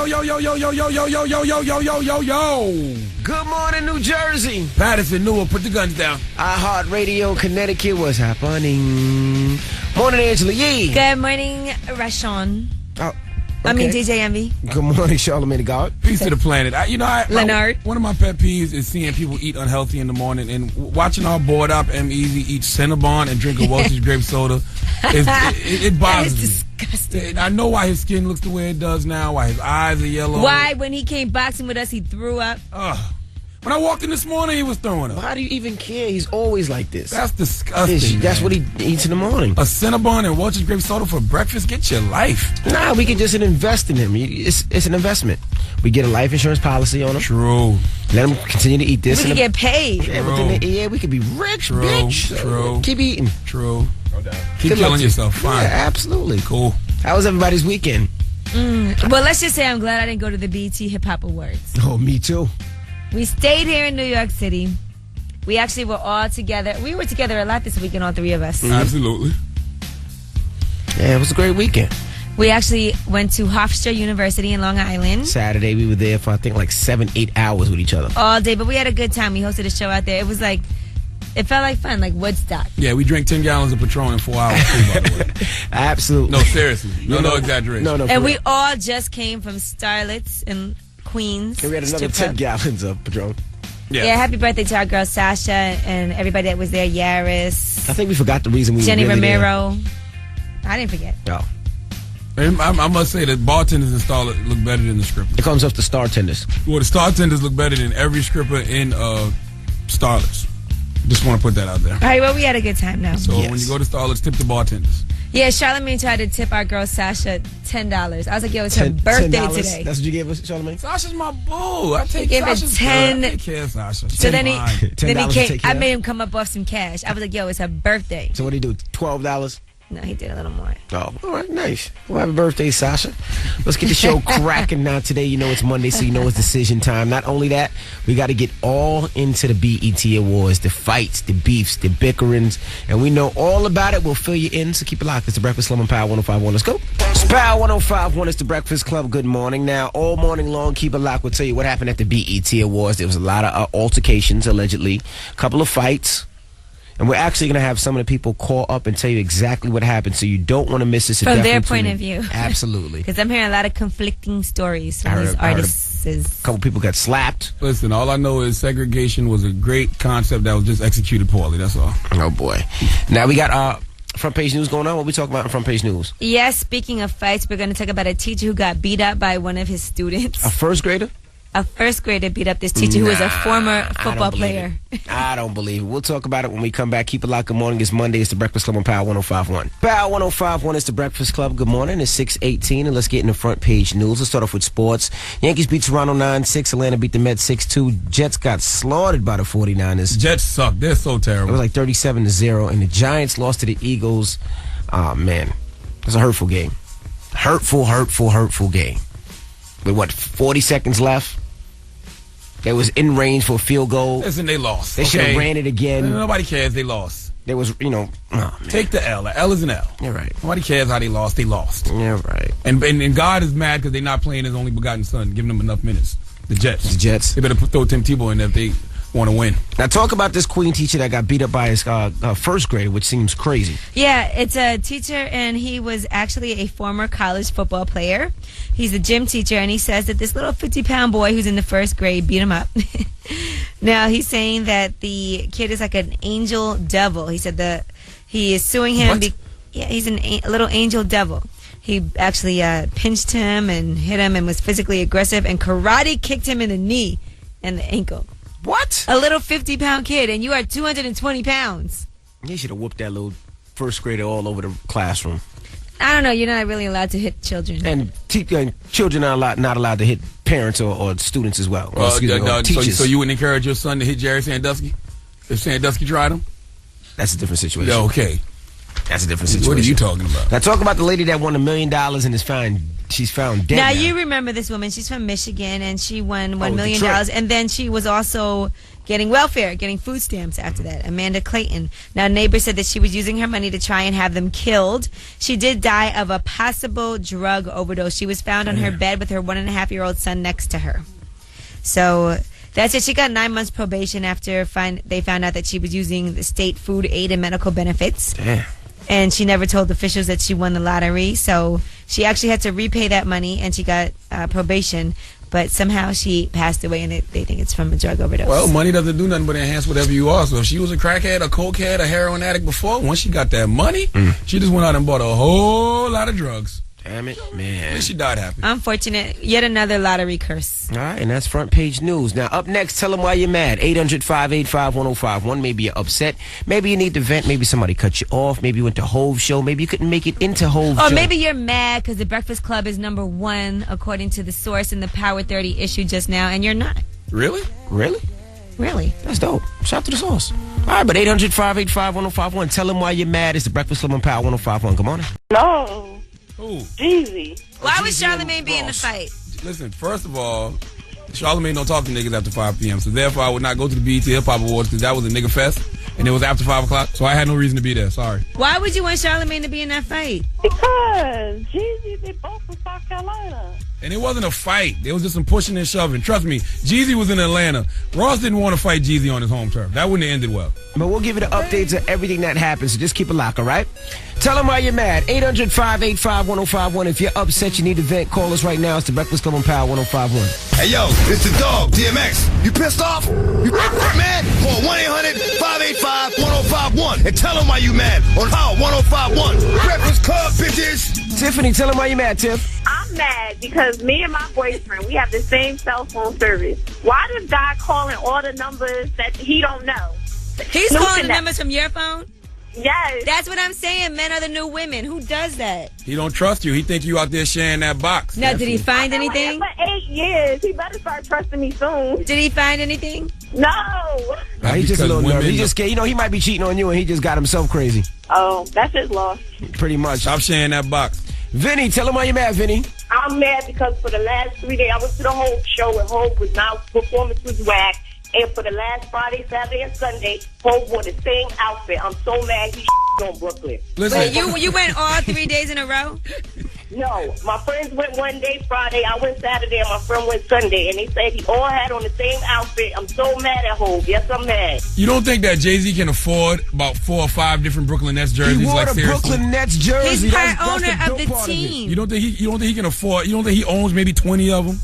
yo. Good morning, New Jersey. Patterson, Newark, put the guns down. iHeartRadio, Connecticut, what's happening? Morning, Angela Yee. Good morning, Rashawn. Oh, I mean, DJ Envy. Good morning, Charlamagne the God. Peace to the planet. Leonard. One of my pet peeves is seeing people eat unhealthy in the morning and watching our board up M-Easy eat Cinnabon and drink a Welch's grape soda. It bothers me. It's disgusting. I know why his skin looks the way it does now, why his eyes are yellow. Why, when he came boxing with us, he threw up? When I walked in this morning, he was throwing up. Why do you even care? He's always like this. That's disgusting. That's what he eats in the morning. A Cinnabon and Welch's grape soda for breakfast? Get your life. Nah, we can just invest in him. It's an investment. We get a life insurance policy on him. True. Let him continue to eat this. We can get paid. Yeah, we could be rich, bitch. True. Keep eating. True. No doubt. Keep killing yourself. Fine. Yeah, absolutely. Cool. How was everybody's weekend? Well, let's just say I'm glad I didn't go to the BET Hip Hop Awards. Oh, me too. We stayed here in New York City. We actually were all together. We were together a lot this weekend, all three of us. Absolutely. Yeah, it was a great weekend. We actually went to Hofstra University in Long Island. Saturday, we were there for, I think, like 7-8 hours with each other. All day, but we had a good time. We hosted a show out there. It was like, it felt like fun, like Woodstock. Yeah, we drank 10 gallons of Patron in 4 hours, too, by the way. Absolutely. No, seriously. No exaggeration. No, and we all just came from Starlets in Queens. And we had another 10 gallons of Patron. Yeah, happy birthday to our girl Sasha and everybody that was there. Yaris. I think we forgot the reason we Jenny were really Romero. I didn't forget. Oh. And I must say that bartenders in Starlet look better than the strippers. It comes off the star tenders. Well, the star tenders look better than every stripper in Starlets. Just want to put that out there. All right, well, we had a good time now. So when you go to Starlets, tip the bartenders. Yeah, Charlamagne tried to tip our girl Sasha $10. I was like, yo, it's her birthday $10? today. That's what you gave us, Charlamagne? Sasha's my boo. I take gave Sasha's it 10. I take care of Sasha. So then he came. I made him him come up off some cash. I was like, yo, it's her birthday. So what did he do? $12? No, he did a little more. Oh, all right, nice. Well, happy birthday, Sasha. Let's get the show cracking now. Today, you know it's Monday, so you know it's decision time. Not only that, we got to get all into the BET Awards, the fights, the beefs, the bickerings, and we know all about it. We'll fill you in, so keep it locked. It's the Breakfast Club on Power 105.1. Let's go. It's Power 105.1. It's the Breakfast Club. Good morning. Now, all morning long, keep it locked. We'll tell you what happened at the BET Awards. There was a lot of altercations, allegedly. A couple of fights. And we're actually going to have some of the people call up and tell you exactly what happened, so you don't want to miss this. From their point of view. Absolutely. Because I'm hearing a lot of conflicting stories from these artists. A couple people got slapped. Listen, all I know is segregation was a great concept that was just executed poorly. That's all. Oh, boy. Now we got front page news going on. What we talking about in front page news? Yes, speaking of fights, we're going to talk about a teacher who got beat up by one of his students. A first grader? A first grader beat up this teacher who was a former football player. I don't believe it. We'll talk about it when we come back. Keep it locked. Good morning. It's Monday. It's the Breakfast Club on Power 105.1. Power 105.1 is the Breakfast Club. Good morning. It's 6:18, and let's get in the front page news. Let's start off with sports. Yankees beat Toronto 9-6. Atlanta beat the Mets 6-2. Jets got slaughtered by the 49ers. Jets suck. They're so terrible. It was like 37-0, and the Giants lost to the Eagles. Oh, man. It's a hurtful game. Hurtful game. With what, 40 seconds left? They was in range for a field goal. Listen, they lost. They should have ran it again. Nobody cares. They lost. There was, take the L. The L is an L. You're right. Nobody cares how they lost. They lost. You're right. And God is mad because they're not playing his only begotten son, giving them enough minutes. The Jets. They better throw Tim Tebow in there if they want to win. Now talk about this Queen teacher that got beat up by his first grader, which seems crazy. Yeah, it's a teacher, and he was actually a former college football player. He's a gym teacher, and he says that this little 50-pound boy who's in the first grade beat him up. Now, he's saying that the kid is like an angel devil. He said he is suing him. He's a little angel devil. He actually pinched him and hit him and was physically aggressive and karate kicked him in the knee and the ankle. What? A little 50-pound kid, and you are 220 pounds. He should have whooped that little first grader all over the classroom. I don't know. You're not really allowed to hit children. And children are not allowed to hit parents or students as well. Or teachers. So you wouldn't encourage your son to hit Jerry Sandusky if Sandusky tried him? That's a different situation. Yeah, okay. That's a different situation. What are you talking about? Now talk about the lady that won $1 million and is fined She's found dead. Now you remember this woman. She's from Michigan, and she won $1 million. Detroit. And then she was also getting welfare, getting food stamps after that. Amanda Clayton. Now, neighbors said that she was using her money to try and have them killed. She did die of a possible drug overdose. She was found on her bed with her 1.5-year-old son next to her. So that's it. She got 9 months probation after they found out that she was using the state food aid and medical benefits. Damn. And she never told officials that she won the lottery. So she actually had to repay that money, and she got probation. But somehow she passed away, and they think it's from a drug overdose. Well, money doesn't do nothing but enhance whatever you are. So if she was a crackhead, a cokehead, a heroin addict before, once she got that money, she just went out and bought a whole lot of drugs. Damn it, man. And she died happy. Unfortunate. Yet another lottery curse. All right, and that's front page news. Now, up next, tell them why you're mad. 800-585-1051. Maybe you're upset. Maybe you need to vent. Maybe somebody cut you off. Maybe you went to Hove's show. Maybe you couldn't make it into Hove's show. Or maybe you're mad because the Breakfast Club is #1, according to the source in the Power 30 issue just now, and you're not. Really? Really? Really? That's dope. Shout out to the source. All right, but 800-585-1051. Tell them why you're mad. It's the Breakfast Club on Power 105.1. Good morning. No. Who? Jeezy. Why would Jeezy and Charlamagne be in the Ross. fight? Listen, first of all, Charlamagne don't talk to niggas after 5 p.m. So therefore, I would not go to the BET Hip Hop Awards because that was a nigga fest, and it was after 5 o'clock. So I had no reason to be there. Sorry. Why would you want Charlamagne to be in that fight? Because Jeezy, they both from South Carolina. And it wasn't a fight. There was just some pushing and shoving. Trust me, Jeezy was in Atlanta. Ross didn't want to fight Jeezy on his home turf. That wouldn't have ended well. But we'll give you the updates of everything that happens, so just keep a lock, all right? Tell them why you're mad. 800-585-1051. If you're upset, you need to vent, call us right now. It's the Breakfast Club on Power 105.1. Hey, yo, it's the dog, DMX. You pissed off? You mad? Call 1-800-585-1051 and tell them why you mad on Power 105.1. Breakfast Club, bitches. Tiffany, tell them why you're mad, Tiff. I'm mad because me and my boyfriend, we have the same cell phone service. Why does God calling all the numbers that he don't know? He's Snooping calling the that- numbers from your phone? Yes. That's what I'm saying. Men are the new women. Who does that? He don't trust you. He think you out there sharing that box. Now, did he find anything? For 8 years. He better start trusting me soon. Did he find anything? No. He's just a little women- nervous. He just, he might be cheating on you, and he just got himself crazy. Oh, that's his loss. Pretty much. Stop sharing that box. Vinny, tell him why you're mad, Vinny. I'm mad because for the last 3 days, I went to the Hope show and Hope was performance was whack. And for the last Friday, Saturday, and Sunday, Hope wore the same outfit. I'm so mad he on Brooklyn. Listen, Wait, you went all 3 days in a row? No, my friends went one day Friday, I went Saturday, and my friend went Sunday. And they said he all had on the same outfit. I'm so mad at Hope. Yes, I'm mad. you don't think that Jay-Z can afford about 4 or 5 different Brooklyn Nets jerseys? He wore like, the seriously? Brooklyn Nets jersey. He's part That's owner dope of the part it. team. You don't think he can afford? You don't think he owns maybe 20 of them?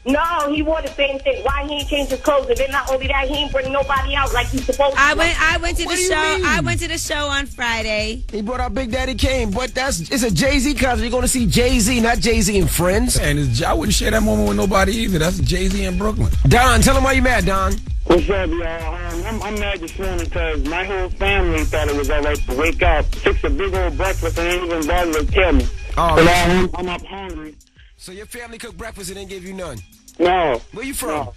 No, he wore the same thing. Why he ain't changed his clothes? And then not only that, he ain't bring nobody out like he's supposed to. I went to the What do you show. mean? I went to the show on Friday. He brought out Big Daddy Kane, but it's a Jay-Z concert. You're going to see Jay-Z, not Jay-Z and friends. And I wouldn't share that moment with nobody either. That's Jay-Z in Brooklyn. Don, tell him why you mad, Don. What's up, y'all? I'm mad this morning because my whole family thought it was all right to wake up, fix a big old breakfast, and ain't even bother to tell me. Oh, So man. now I'm up hungry. So your family cooked breakfast and didn't give you none? No. Where you from? No.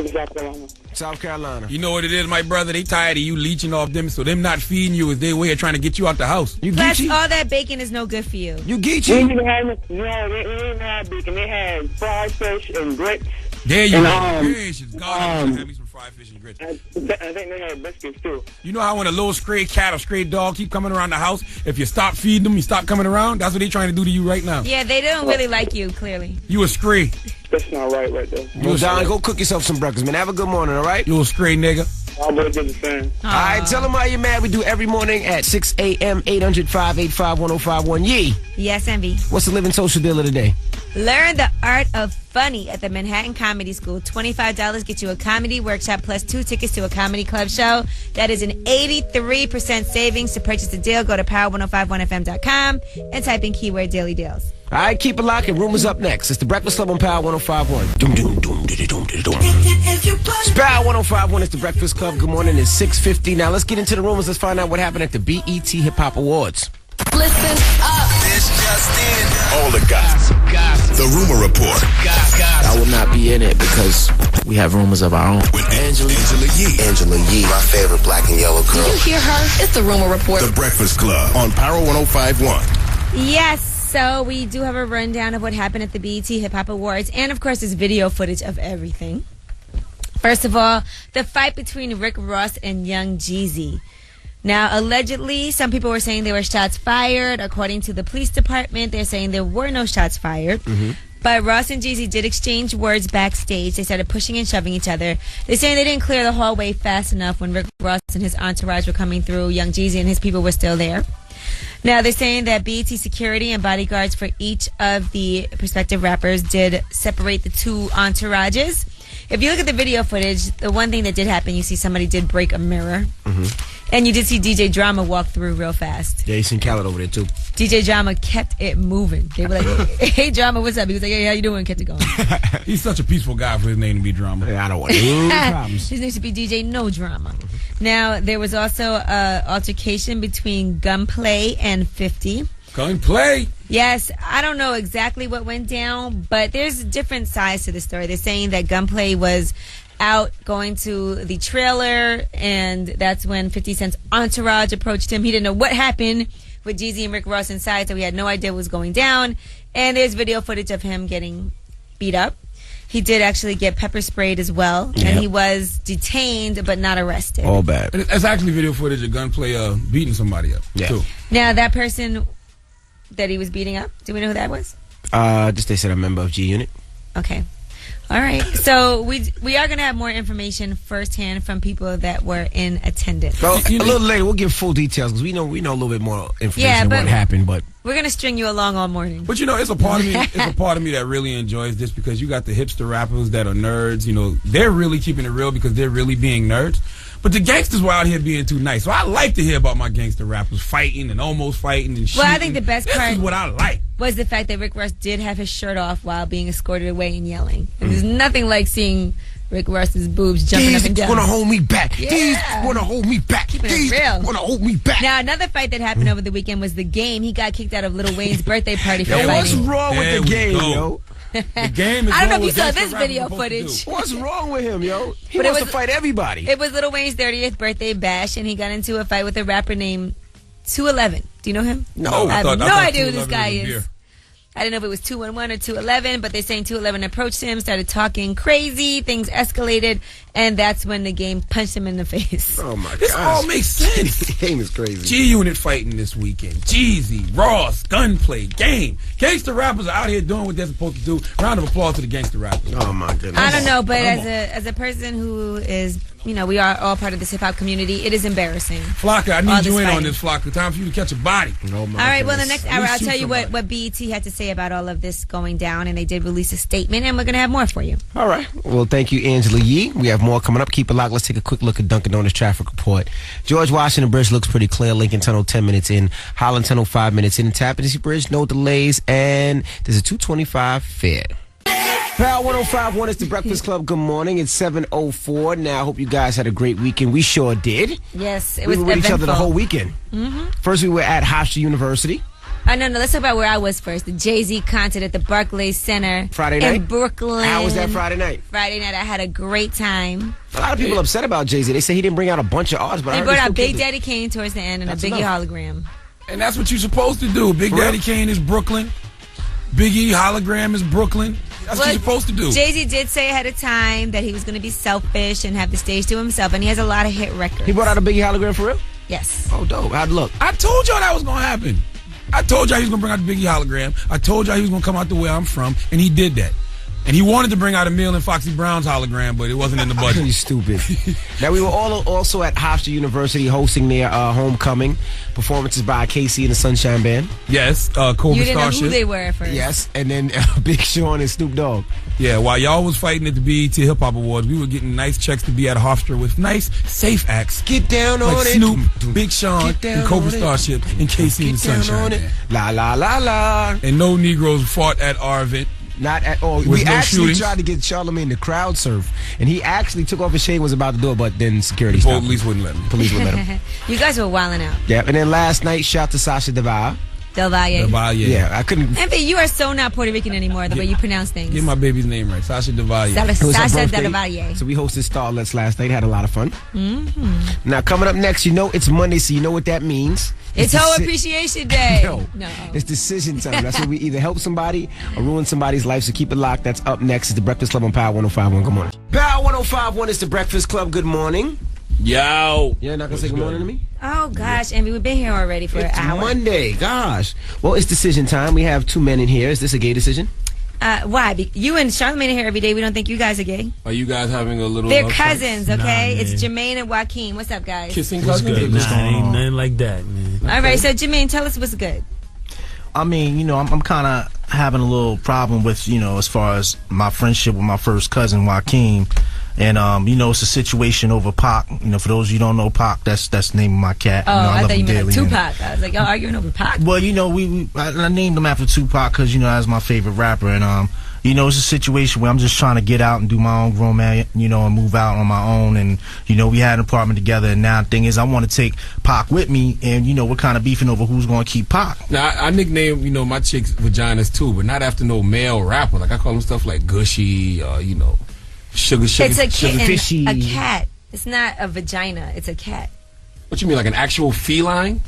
South Carolina. South Carolina. You know what it is, my brother? They tired of you leeching off them, so them not feeding you is their way of trying to get you out the house. You Plus, Geechee? all that bacon is no good for you. You We Geechee? didn't even have, they didn't have bacon. They had fried fish and grits. There you And, go. Gracious God, I'm gonna have me some fried fish and grits. I think they had biscuits, too. You know how when a little stray cat or stray dog keep coming around the house, if you stop feeding them, you stop coming around? That's what they trying to do to you right now. Yeah, they don't really like you, clearly. You a stray. That's not right there. Well, Don, go cook yourself some breakfast, man. Have a good morning, all right? You a stray nigga. I better do the same. All right, tell them why you're mad. We do every morning at 6 a.m., 800-585-1051. Yee, Yes, Envy. what's the living social deal of the day? Learn the art of funny at the Manhattan Comedy School. $25 gets you a comedy workshop plus 2 tickets to a comedy club show. That is an 83% savings. To purchase the deal, go to power1051fm.com and type in keyword Daily Deals. All right, keep it locked. And rumors up next. It's the Breakfast Club on Power 105.1. Doom, doom, doom, diddy, doom, diddy, doom. It's Power 105.1. It's the Breakfast Club. Good morning. It's 6:50. Now let's get into the rumors. Let's find out what happened at the BET Hip Hop Awards. Listen up. This just in. All the gossip. The rumor report I will not be in it because we have rumors of our own. with Angela Yee. Angela Yee, my favorite black and yellow girl. You hear her? It's the Rumor Report. The Breakfast Club on Power 105.1. Yes. So we do have a rundown of what happened at the BET Hip Hop Awards, and of course, there's video footage of everything. First of all, the fight between Rick Ross and Young Jeezy. Now, allegedly, some people were saying there were shots fired. According to the police department, they're saying there were no shots fired. But Ross and Jeezy did exchange words backstage. They started pushing and shoving each other. They're saying they didn't clear the hallway fast enough when Rick Ross and his entourage were coming through. Young Jeezy and his people were still there. Now, they're saying that BET security and bodyguards for each of the prospective rappers did separate the two entourages. If you look at the video footage, the one thing that did happen, you see somebody did break a mirror. And you did see DJ Drama walk through real fast. Yeah, you seen Khaled over there, too. DJ Drama kept it moving. They were like, hey, Drama, what's up? He was like, hey, how you doing? Kept it going. He's such a peaceful guy for his name to be Drama. Yeah, I don't want any problems. His name should be DJ No Drama. Now, there was also an altercation between Gunplay and 50. Gunplay? Yes, I don't know exactly what went down, but there's different sides to the story. They're saying that Gunplay was out going to the trailer, and that's when 50 Cent's entourage approached him. He didn't know what happened with Jeezy and Rick Ross inside, so he had no idea what was going down. And there's video footage of him getting beat up. He did actually get pepper sprayed as well, and he was detained but not arrested. All bad. And it's actually video footage of Gunplay beating somebody up, too. Now, that person that he was beating up, do we know who that was? Just they said a member of G Unit. Okay. All right. So we are going to have more information firsthand from people that were in attendance. Well, a little later we'll give full details because we know a little bit more information of what happened, but we're going to string you along all morning. But it's a part of me. It's a part of me that really enjoys this because you got the hipster rappers that are nerds. They're really keeping it real because they're really being nerds. But the gangsters were out here being too nice. So I like to hear about my gangster rappers fighting and almost fighting and shooting. Well, I think the best part is what I like. Was the fact that Rick Ross did have his shirt off while being escorted away and yelling. And there's nothing like seeing Rick Ross's boobs jumping up and down. These want to hold me back. Yeah. These want to hold me back. These real. want to hold me back. Now, another fight that happened over the weekend was The Game. He got kicked out of Lil Wayne's birthday party for Yo, what's fighting. wrong with The Game, yo? The Game is I don't know if doing you what saw gangster this rappers video are supposed to footage. do. What's wrong with him, yo? He But it wants to was- fight everybody. It was Lil Wayne's 30th birthday bash, and he got into a fight with a rapper named 211. Do you know him? No. I have I no thought idea who this 211 guy was a is. beer. I didn't know if it was 211 or 211, but they're saying 211 approached him, started talking crazy, things escalated, and that's when The Game punched him in the face. Oh, my God. This all makes sense. The Game is crazy. G-Unit fighting this weekend. Jeezy, Ross, Gunplay, Game. Gangster rappers are out here doing what they're supposed to do. Round of applause to the gangster rappers. Oh, my goodness. I don't know, but Come on. as a person who is, we are all part of this hip-hop community, it is embarrassing. Flocka, I All need this you in on fighting. this, Flocka. Time for you to catch a body. Oh, my All right, well, in the goodness. next hour, I'll shoot tell you what BET had to say about all of this going down, and they did release a statement, and we're going to have more for you. All right. Well, thank you, Angela Yee. We have more coming up. Keep it locked. Let's take a quick look at Dunkin' Donuts traffic report. George Washington Bridge looks pretty clear. Lincoln Tunnel 10 minutes in. Holland Tunnel 5 minutes in. Tappan Bridge, no delays. And there's a 225 fare. Power 105.1 is the Breakfast Club. Good morning. It's 7:04. Now, I hope you guys had a great weekend. We sure did. Yes, it We was were with each other the eventful. whole weekend. First, we were at Hofstra University. No, let's talk about where I was first. The Jay-Z concert at the Barclays Center Friday night? in Brooklyn. How was that Friday night? Friday night, I had a great time. A lot of people upset about Jay-Z. They say he didn't bring out a bunch of artists, but I They heard brought he out still Big killed it. Daddy Kane towards the end and That's a Biggie enough. hologram. And that's what you're supposed to do. Big For Daddy real? Kane is Brooklyn. Biggie hologram is Brooklyn. That's what you're supposed to do. Jay-Z did say ahead of time that he was going to be selfish and have the stage to himself, and he has a lot of hit records. He brought out a Biggie hologram for real? Yes. Oh, dope. How'd it look? I told y'all that was going to happen. I told y'all he was going to bring out the Biggie hologram. I told y'all he was going to come out the way I'm from, and he did that. And he wanted to bring out a Mill and Foxy Brown's hologram, but it wasn't in the budget. You stupid. Now, we were all also at Hofstra University hosting their homecoming performances by Casey and the Sunshine Band. Yes, Cobra You didn't know Starship. who they were at first. Yes, and then Big Sean and Snoop Dogg. Yeah, while y'all was fighting at the BET Hip Hop Awards, we were getting nice checks to be at Hofstra with nice, safe acts. Get down on Like it. Snoop, Big Sean, Get down and Cobra on it. Starship, and Casey and the Get down Sunshine on it. Band. La la la la. And no Negroes fought at our event. Not at all. With We no actually shootings. tried to get Charlamagne to crowd surf, and he actually took off his shade, was about to do it, but then security stopped him. Police wouldn't let me. Police would let him. You guys were wilding out. Yeah, and then last night, shout to Sasha Deval. Del Valle. Del Valle. Yeah, I couldn't. Envy, you are so not Puerto Rican anymore, the way you pronounce things. Get my baby's name right. Sasha Del Valle. It was her Sasha birthday, Del Valle. So we hosted Starlets last night. Had a lot of fun. Now coming up next, you know it's Monday, so you know what that means. It's Hoe Appreciation Day. No, it's decision time. That's where we either help somebody or ruin somebody's life. So keep it locked. That's up next. It's the Breakfast Club on Power 105.1. Good morning. Power 105.1 is the Breakfast Club. Good morning. Yo. You're not gonna say good morning to me? Oh, gosh, Envy, we've been here already for an hour. Monday. Gosh. Well, it's decision time. We have two men in here. Is this a gay decision? Why? You and Charlamagne are here every day. We don't think you guys are gay. Are you guys having a little... They're cousins, okay? Nah, it's Jermaine and Joaquin. What's up, guys? Kissing What's cousins? good? Nah, ain't nothing like that, man. All right, so Jermaine, tell us what's good. I mean, you know, I'm kind of having a little problem with, you know, as far as my friendship with my first cousin, Joaquin. And, you know, it's a situation over Pac. You know, for those of you who don't know Pac, that's the name of my cat. Oh, you know, I thought you meant like dearly. Tupac. I was like, y'all arguing over Pac? Well, you know, I named him after Tupac because, you know, that's my favorite rapper. And, you know, it's a situation where I'm just trying to get out and do my own grown man, you know, and move out on my own. And, you know, we had an apartment together. And now the thing is, I want to take Pac with me. And, you know, we're kind of beefing over who's going to keep Pac. Now, I nickname, you know, my chicks vaginas too, but not after no male rapper. Like, I call them stuff like Gushy, you know, Sugar. It's a kitten, fishy. a cat. It's not a vagina. It's a cat. What you mean, like an actual feline?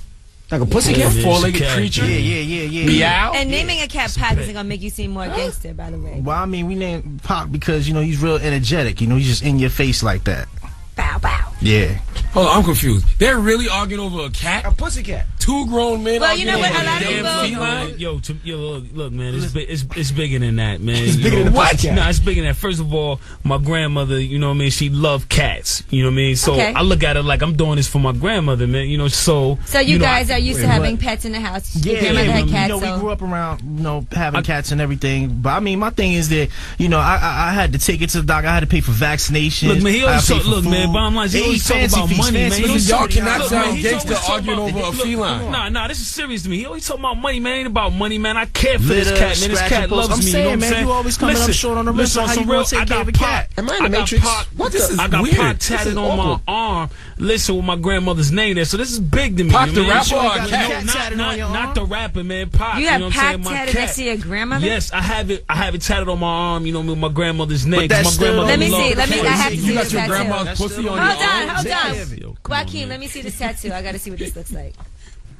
Like a pussycat? Yeah, Four-legged it's a cat. creature? Yeah. Meow? And naming a cat Pac isn't gonna make you seem more gangster, by the way. Well, I mean, we named Pac because, you know, he's real energetic. You know, he's just in your face like that. Bow, bow. Yeah. Hold on, I'm confused. They're really arguing over a cat? A pussycat. Two grown men Well, you know arguing what, a over lot of damn people- feline? Yo, look, man, it's bigger than that, man. It's bigger than the podcast. Nah, it's bigger than that. First of all, my grandmother, you know what I mean, she loved cats. You know what I mean? So Okay. I look at it like I'm doing this for my grandmother, man. You know, so You know, guys are used to having pets in the house. Your grandmother had cats, you know, so. we grew up around, you know, having cats and everything. But I mean, my thing is that, you know, I had to take it to the doctor. I had to pay for vaccinations. Look, man, he always I had to talk, pay for look, man, food. bottom line, he They always eat talk fancy about feast, money, man. fancy He always feast. Y'all talk- cannot look, sound man, he gangster always talk arguing about- over a look, feline. Nah, this is serious to me. He always talk about money, man. Ain't about money, man. I care for Litter, this cat, man. This scratch cat and post. loves I'm me. saying, You know what I'm man, saying? you always coming up short on the wrist. Listen, How some you real. gonna take I care got of a Pac. cat? Am I in the I got Matrix? Pac. What This the? is I got weird. Pac This tatted is on my awkward. arm. Listen, with my grandmother's name there. So this is big to me. Pac the man. rapper Sure, or I a got cat? no, tatted on your not arm? the rapper, man. Pac. You know have what I'm Pac saying? My tatted cat. next to your grandmother? Yes, I have it tatted on my arm. You know, with my grandmother's name. 'cause that's my still- grandmother Let me loved see. the Let me. cat. I have to see You this got your tattoo. grandma's pussy on your Hold on, arm? hold on. Yo, come on, Joaquin, man. let me see this tattoo. I gotta see what this looks like.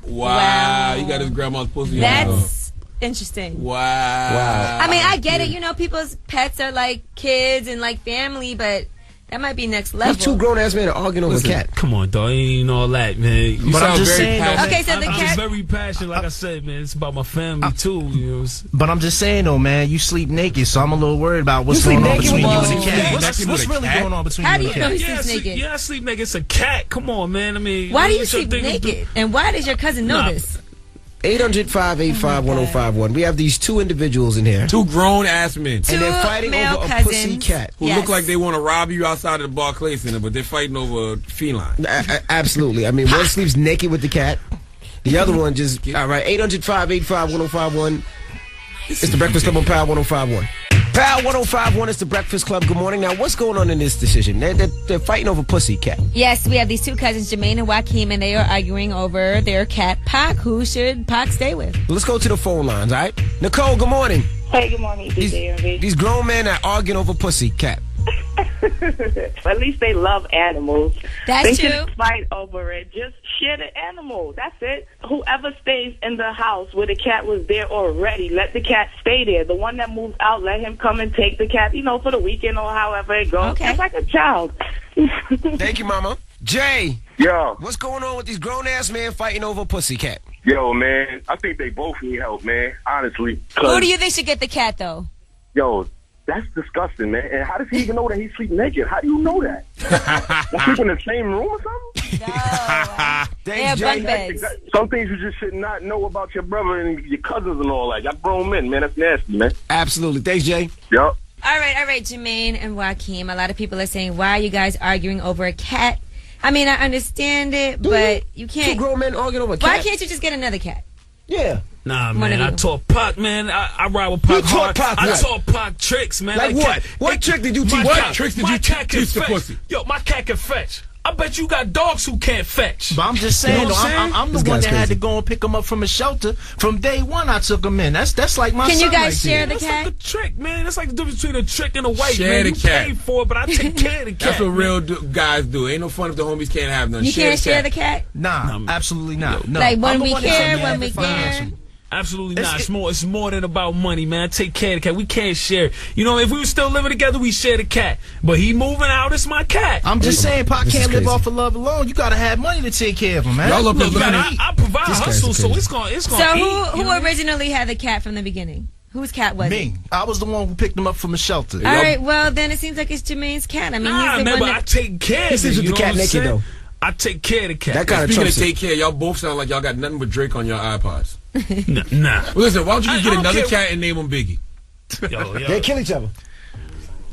Wow. You got his grandma's pussy on your arm. That's interesting. Wow. I mean, I get it. You know, people's pets are like kids and like family, but that might be next level. These two grown ass men are arguing over a Listen, cat. come on, dog. Ain't even all that, man. You But I'm sound just very saying, though, passionate. Okay, so the I'm cat. very passionate, like I said, man. It's about my family too. You know, But I'm just saying though, man, you sleep naked, so I'm a little worried about what's You going sleep on naked between with you your and the cat. cat? What's Naked with a really cat? going on between How you do and you the know cat? he sleeps naked? I sleep naked. It's a cat. Come on, man. I mean, Why do you what your sleep thing is- naked? And why does your cousin know Nah. this? 800-585-1051. We have these two individuals in here. Two grown ass men And they're Two fighting male over a cousins. pussy cat. who Yes. look like they want to rob you outside of the Barclays Center, but they're fighting over a feline. Absolutely. I mean, one sleeps naked with the cat. The other one just... All right, 800-585-1051. It's the Breakfast Club on Power 105.1. Power 105.1 is the Breakfast Club. Good morning. Now, what's going on in this decision? They're fighting over pussy cat. Yes, we have these two cousins, Jermaine and Joaquin, and they are arguing over their cat, Pac. Who should Pac stay with? Let's go to the phone lines, all right? Nicole, good morning. Hey, good morning, DJ Envy. These grown men are arguing over pussy cat. At least they love animals. That's they true. shouldn't fight over it. Just share the animal. That's it. Whoever stays in the house where the cat was there already, let the cat stay there. The one that moved out, let him come and take the cat, you know, for the weekend or however it goes. Okay. Just like a child. Thank you, Mama. Jay, Yo, what's going on with these grown-ass men fighting over pussy cat? yo, man, I think they both need help, man, honestly. Who do you think should get the cat, though? Yo, that's disgusting, man. And how does he even know that he's sleeping naked? How do you know that? They sleep in the same room or something? No. They have bunk beds. Some things you just should not know about your brother and your cousins and all that. Y'all grown men, man. That's nasty, man. Absolutely. Thanks, Jay. Yup. All right, Jermaine and Joaquin. A lot of people are saying, why are you guys arguing over a cat? I mean, I understand it, but you can't. Two grown men arguing over a cat. Why can't you just get another cat? Yeah. Nah, One man, of I you. taught Pac, man. I ride with Pac You taught hard. Pac I what? taught Pac tricks, man. Like what? cat- What trick did you teach? My What cat- tricks did my you cat can teach the fetch. pussy? Yo, my cat can fetch. I bet you got dogs who can't fetch. But I'm just saying, You know what I'm saying? I'm the This one guy's that had crazy. to go and pick him up from a shelter. From day one, I took him in. That's like my Can son you guys right share there. the That's cat? like a trick, man. That's like the difference between a trick and a wife, Share man. the You cat. paid for it, but I take care of the cat. That's what man. real guys do. Ain't no fun if the homies can't have none. You can't share the the cat? Nah, absolutely not. No. Like when I'm the we one that's care, on when the we care. financial. Absolutely not. It's more than about money, man. I take care of the cat. We can't share. You know, if we were still living together, we share the cat. But he moving out, it's my cat. I'm just saying, Pop This is can't live crazy. off of love alone. You gotta have money to take care of him, man. Y'all up there Look, looking man, at I provide This guy's hustle, so crazy. it's gonna So eat. who you know? originally had the cat from the beginning? Whose cat was it? Me. I was the one who picked him up from the shelter. All right, well then it seems like it's Jermaine's cat. I mean, Nah, he's the man, one but that. I take care He of sleeps it. with You the know cat what I'm naked, saying? though. I take care of the cat. That kind of Speaking of trumps it. take care, y'all both sound like y'all got nothing but Drake on your iPods. Nah. Well, listen, why don't you I just get don't another care. cat and name him Biggie? Yo, They kill each other.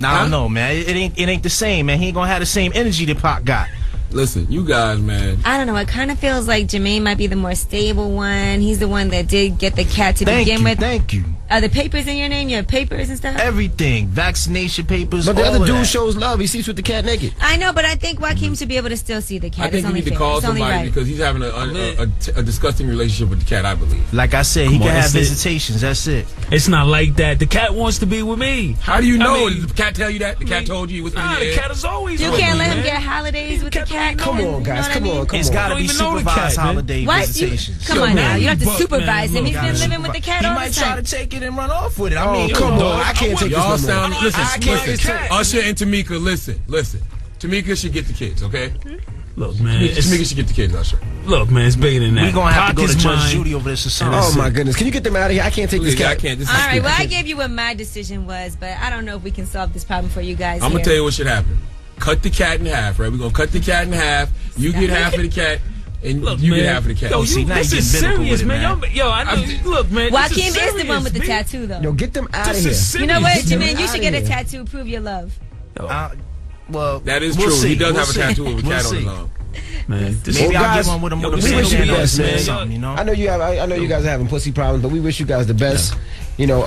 Nah, I don't know, man. It ain't the same, man. He ain't gonna have the same energy that Pop got. Listen, you guys, man. I don't know. It kind of feels like Jermaine might be the more stable one. He's the one that did get the cat to begin with. Thank you. Are the papers in your name? Your papers and stuff? Everything. Vaccination papers. But the all other of dude that. shows love. He sleeps with the cat naked. I know, but I think Joaquin should be able to still see the cat. I think it's you only need to fair. call It's only somebody right. because he's having a disgusting relationship with the cat, I believe. Like I said, he Come can on, have that's it. visitations. That's it. It's not like that. The cat wants to be with me. How do you know? I mean, Did the cat tell you that? The cat told you? It was in Nah, your the head? cat is always You with can't me, let him man. get holidays with the cat. Come on, guys. Come on. Come It's on. got to Don't be even know the cat, supervised man. holiday Why? visitations. Come on now. You don't have to But, supervise man, him. He's look, been guys, living with the cat He all the might try time. to take it and run off with it. I Oh, mean, come on. dog, I can't take Y'all this no more. sound. Listen, I can't listen. cat. Usher and Tamika, listen. Tamika should get the kids, okay? Look, man. Tamika should get the kids, Usher. Look, man. It's bigger than that. we gonna have to go to Pocket's Judge mine. Judy over this or something. Oh, my goodness. Can you get them out of here? I can't take this Please, I cat. can't. This is All right, well, I stupid. gave you what my decision was, but I don't know if we can solve this problem for you guys. I'm here. gonna tell you what should happen. Cut the cat in half, right? We're gonna cut the cat in half. You get half of the cat, and Look, you man. get half of the cat. Yo, see, now this you is getting biblical serious, with it, man. man. Yo, I know. Look, man. Joaquin this is the one with the serious, tattoo, though. Yo, get them out of This here. is serious. You know what, Get them Jermaine? You outta should get a here. tattoo. Prove your love. Well, That is we'll true. see. He does We'll have a see. tattoo of a We'll cat on see. his arm. Man, this Maybe Well, I'll guys, get one with a yo, we motivational wish you the man best, or man. something, you know? I know you have. I know you guys are having pussy problems, but we wish you guys the best. You know,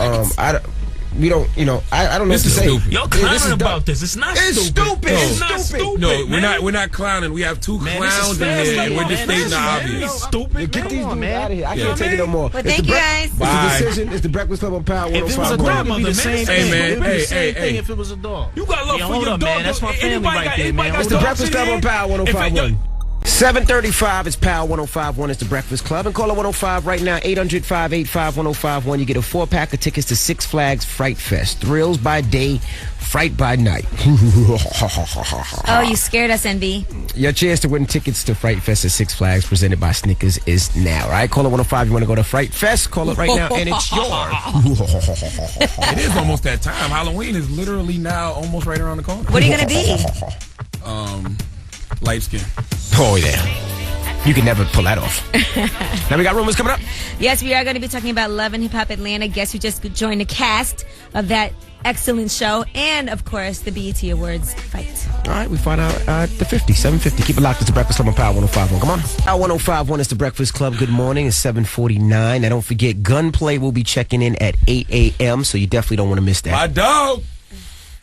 we don't. You know, I don't know This what to is say. stupid. Y'all This is clowning dumb. about this. It's not It's stupid. It's It's not stupid. stupid. No, man. we're not clowning. We have two Man, this is clowns in family, here, and we're man. just stating the Listen, man. obvious. Stupid. Get man. these dudes man. out of here. I Yeah. can't take it no more. Well, It's thank the you, bre- guys. It's Bye. the decision. It's the Breakfast Club on Power If it was a 105. dog, it'd be the man. same Hey, thing. man. It'd be the same Hey. thing if it was a dog. You got love Yeah, for hold your up, dog. man. That's my family Anybody right got- there, anybody man. got It's the dogs Breakfast in Club here? on Power 105.1. 7:35. It's Power 105.1. It's the Breakfast Club. And call it 105 right now. 800-585-1051. You get a 4-pack of tickets to Six Flags Fright Fest. Thrills by day, fright by night. Oh, you scared us, NB. Your chance to win tickets to Fright Fest at Six Flags presented by Snickers is now. All right, call it 105. You want to go to Fright Fest? Call it right now, and it's yours. It is almost that time. Halloween is literally now almost right around the corner. What are you gonna be? Light skin. Oh, yeah. You can never pull that off. Now we got rumors coming up. Yes, we are going to be talking about Love and Hip Hop Atlanta. Guess who just joined the cast of that excellent show, and of course the BET Awards fight. All right, we find out the 50, 7:50. Keep it locked. It's the Breakfast Club on Power 105.1. Come on. Power 105.1 is the Breakfast Club. Good morning. It's 7:49. Now don't forget, Gunplay will be checking in at 8 a.m., so you definitely don't want to miss that. My dog.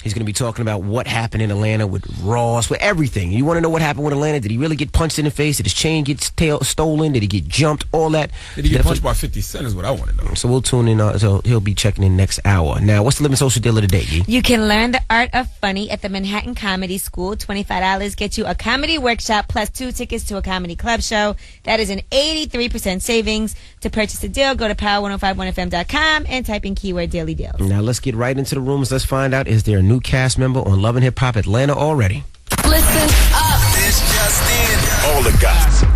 He's going to be talking about what happened in Atlanta with Ross, with everything. You want to know what happened with Atlanta? Did he really get punched in the face? Did his chain get stolen? Did he get jumped? All that. Did he get punched by 50 Cent is what I want to know. So we'll tune in. So he'll be checking in next hour. Now, what's the living social deal of the day, Yee? You can learn the art of funny at the Manhattan Comedy School. $25 gets you a comedy workshop plus 2 tickets to a comedy club show. That is an 83% savings. To purchase the deal, go to power1051fm.com and type in keyword daily deals. Now, let's get right into the rumors. Let's find out, is there a new cast member on Love and Hip Hop Atlanta already? Listen up. This just in. All the gossip.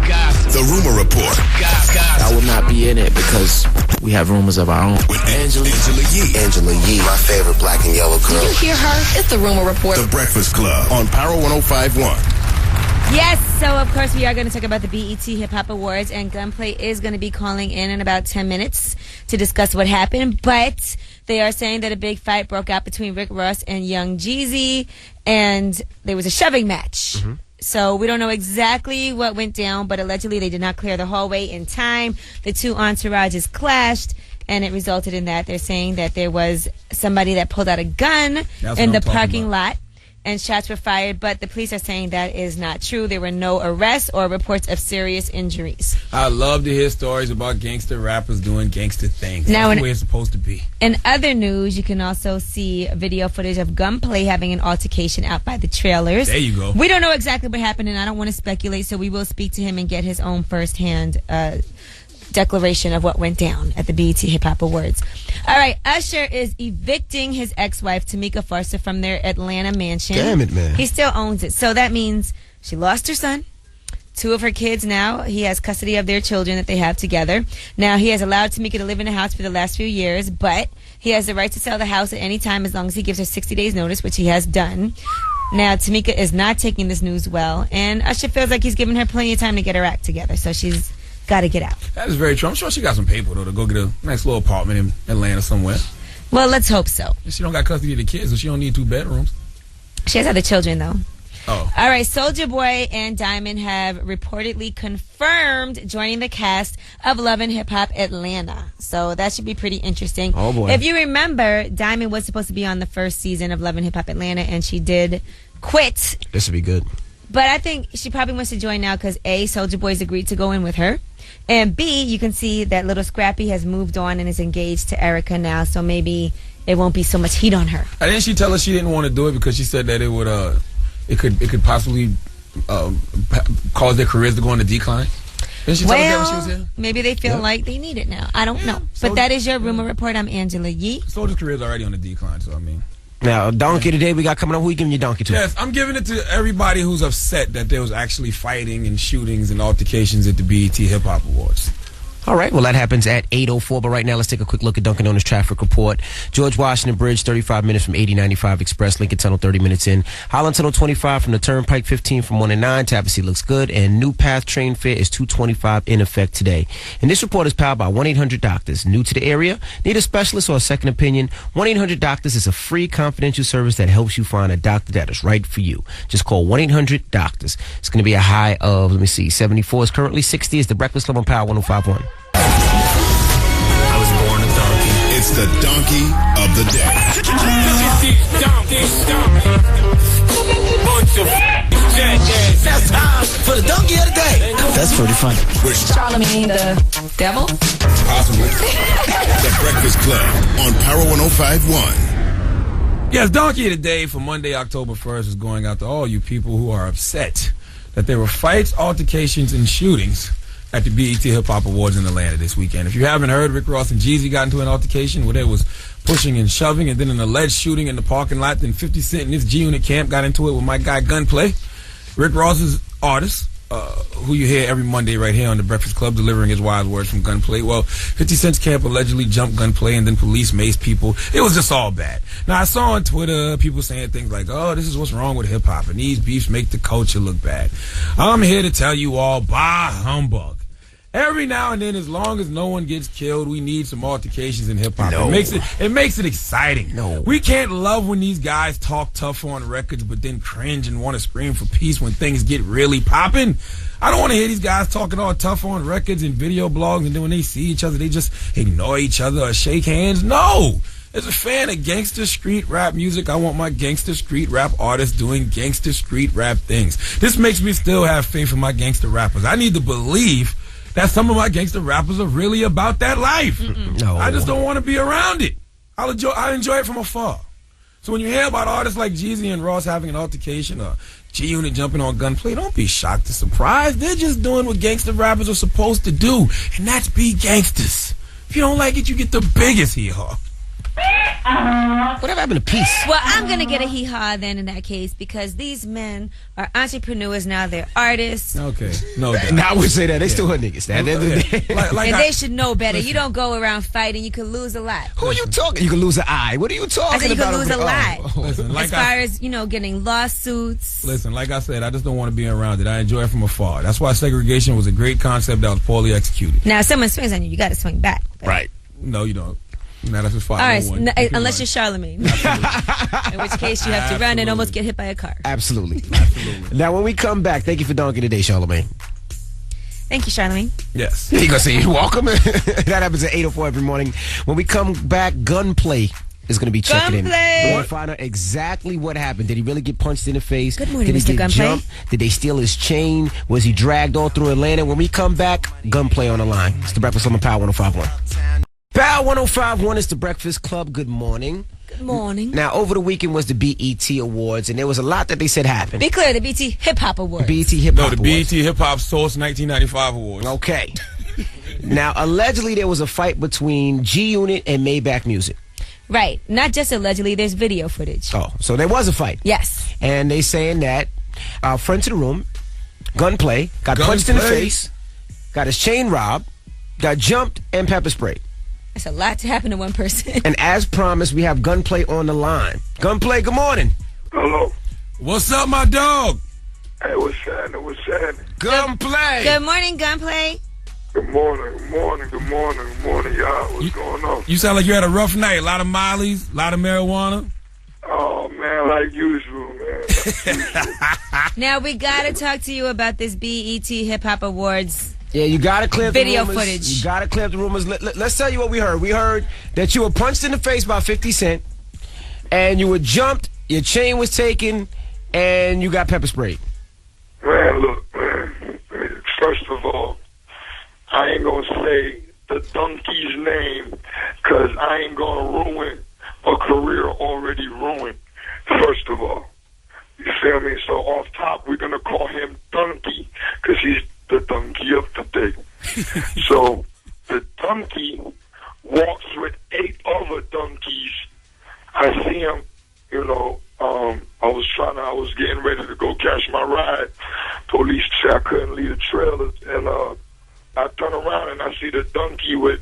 The rumor report. I will not be in it because we have rumors of our own. With Angela Yee. Angela Yee, my favorite black and yellow girl. Did you hear her? It's the Rumor Report. The Breakfast Club on Power 105.1. Yes, so of course we are going to talk about the BET Hip Hop Awards, and Gunplay is going to be calling in about 10 minutes to discuss what happened, but they are saying that a big fight broke out between Rick Ross and Young Jeezy, and there was a shoving match. So we don't know exactly what went down, but allegedly they did not clear the hallway in time. The two entourages clashed, and it resulted in that. They're saying that there was somebody that pulled out a gun That's in what the I'm talking parking about. lot. and shots were fired, but the police are saying that is not true. There were no arrests or reports of serious injuries. I love to hear stories about gangster rappers doing gangster things. Now, That's the way it's supposed to be. In other news, you can also see video footage of Gunplay having an altercation out by the trailers. There you go. We don't know exactly what happened, and I don't want to speculate, so we will speak to him and get his own firsthand declaration of what went down at the BET Hip Hop Awards. All right, Usher is evicting his ex-wife, Tamika Forster, from their Atlanta mansion. Damn it, man. He still owns it. So that means she lost her son. 2 of her kids now. He has custody of their children that they have together. Now, he has allowed Tamika to live in the house for the last few years, but he has the right to sell the house at any time as long as he gives her 60 days notice, which he has done. Now, Tamika is not taking this news well, and Usher feels like he's giving her plenty of time to get her act together, so she's got to get out. That is very true. I'm sure she got some paper, though, to go get a nice little apartment in Atlanta somewhere. Well, let's hope so. She don't got custody of the kids, so she don't need 2 bedrooms. She has other children, though. Oh. All right, Soulja Boy and Diamond have reportedly confirmed joining the cast of Love and Hip Hop Atlanta. So that should be pretty interesting. Oh, boy. If you remember, Diamond was supposed to be on the first season of Love and Hip Hop Atlanta, and she did quit. This would be good. But I think she probably wants to join now because A, Soulja Boy's agreed to go in with her. And B, you can see that Little Scrappy has moved on and is engaged to Erica now, so maybe it won't be so much heat on her. Didn't she tell us she didn't want to do it because she said that it would it could possibly cause their careers to go on a decline? Didn't she tell us that when she was here? Maybe they feel like they need it now. I don't know. But that is your rumor report. I'm Angela Yee. Soulja's career is already on a decline, so I mean. Now, donkey today we got coming up. Who you giving your donkey to? Yes, I'm giving it to everybody who's upset that there was actually fighting and shootings and altercations at the BET Hip Hop Awards. All right, well, that happens at 8:04, but right now let's take a quick look at Dunkin' Donuts traffic report. George Washington Bridge, 35 minutes from 8095 Express. Lincoln Tunnel, 30 minutes in. Holland Tunnel, 25 from the Turnpike, 15 from 1 and 9. Tallahassee looks good. And New Path train fare is $2.25 in effect today. And this report is powered by 1-800-DOCTORS. New to the area? Need a specialist or a second opinion? 1-800-DOCTORS is a free confidential service that helps you find a doctor that is right for you. Just call 1-800-DOCTORS. It's going to be a high of, 74. It's currently 60. It's the Breakfast Club on Power 105.1. I was born a donkey. It's the donkey of the day. That's time for the donkey of the day. That's pretty funny. Charlamagne the devil? Possibly. The Breakfast Club on Power 105.1. Yes, donkey of the day for Monday, October 1st is going out to all you people who are upset that there were fights, altercations, and shootings at the BET Hip Hop Awards in Atlanta this weekend. If you haven't heard, Rick Ross and Jeezy got into an altercation where there was pushing and shoving, and then an alleged shooting in the parking lot. Then 50 Cent and his G-Unit camp got into it with my guy Gunplay. Rick Ross's artist, who you hear every Monday right here on the Breakfast Club, delivering his wise words from Gunplay. Well, 50 Cent's camp allegedly jumped Gunplay, and then police maced people. It was just all bad. Now, I saw on Twitter people saying things like, oh, this is what's wrong with hip-hop, and these beefs make the culture look bad. I'm here to tell you all, bah humbug. Every now and then, as long as no one gets killed, we need some altercations in hip hop. No. It makes it exciting. No. We can't love when these guys talk tough on records, but then cringe and want to scream for peace when things get really popping. I don't want to hear these guys talking all tough on records and video blogs, and then when they see each other, they just ignore each other or shake hands. No. As a fan of gangster street rap music, I want my gangster street rap artists doing gangster street rap things. This makes me still have faith in my gangster rappers. I need to believe that some of my gangster rappers are really about that life. No. I just don't want to be around it. I enjoy it from afar. So when you hear about artists like Jeezy and Ross having an altercation or G-Unit jumping on Gunplay, don't be shocked or surprised. They're just doing what gangster rappers are supposed to do, and that's be gangsters. If you don't like it, you get the biggest hee-haw. Whatever happened to peace? Well, I'm going to get a hee-haw then in that case because these men are entrepreneurs now. They're artists. Okay. No doubt. Now I would say that. They still hood niggas. At the end of the day. And they should know better. You don't go around fighting. You could lose a lot. Who are you talking? You can lose an eye. What are you talking about? I said you could lose a lot. Listen, as far as, getting lawsuits. Listen, like I said, I just don't want to be around it. I enjoy it from afar. That's why segregation was a great concept that was poorly executed. Now, if someone swings on you, you got to swing back. Right. No, you don't. Now that's all right, unless you're Charlamagne. In which case you have to run and almost get hit by a car. Absolutely. Now, when we come back, thank you for donkey today, Charlamagne. Thank you, Charlamagne. Yes. You gonna say you're welcome? That happens at 8:04 every morning. When we come back, Gunplay is going to be checking in. Gunplay. We're going to find out exactly what happened. Did he really get punched in the face? Good morning, Did he Mr. get Gunplay. jumped? Did they steal his chain? Was he dragged all through Atlanta? When we come back, Gunplay on the line. It's the Breakfast Club on Power 105.1. Power 105.1 is the Breakfast Club. Good morning. Good morning. Now, over the weekend was the BET Awards, and there was a lot that they said happened. Be clear, the BT Hip Hop Awards. BET Hip Hop No, the Awards. BET Hip Hop Source 1995 Awards. Okay. Now, allegedly, there was a fight between G-Unit and Maybach Music. Right. Not just allegedly, there's video footage. Oh, so there was a fight. Yes. And they saying that our friend to the room, Gunplay, got punched in the face, got his chain robbed, got jumped, and pepper sprayed. That's a lot to happen to one person. And as promised, we have Gunplay on the line. Gunplay, good morning. Hello. What's up, my dog? Hey, what's happening? What's happening? Gunplay. Good morning, Gunplay. Good morning. Good morning. Good morning. Good morning, y'all. What's going on? You sound like you had a rough night. A lot of mollies, a lot of marijuana. Oh, man, like usual, man. Now, we got to talk to you about this BET Hip Hop Awards. Yeah, you got to clear the video rumors. footage. You got to clear the rumors. Let's tell you what we heard. We heard that you were punched in the face by 50 Cent, and you were jumped, your chain was taken, and you got pepper sprayed. Man, look, man. First of all, I ain't going to say the donkey's name because I ain't going to ruin a career already ruined, first of all. You feel me? So off top, we're going to call him Donkey because he's the donkey of the day. So the donkey walks with 8 other donkeys. I see him, you know, I was getting ready to go catch my ride. Police said I couldn't leave the trailer, and I turn around and I see the donkey with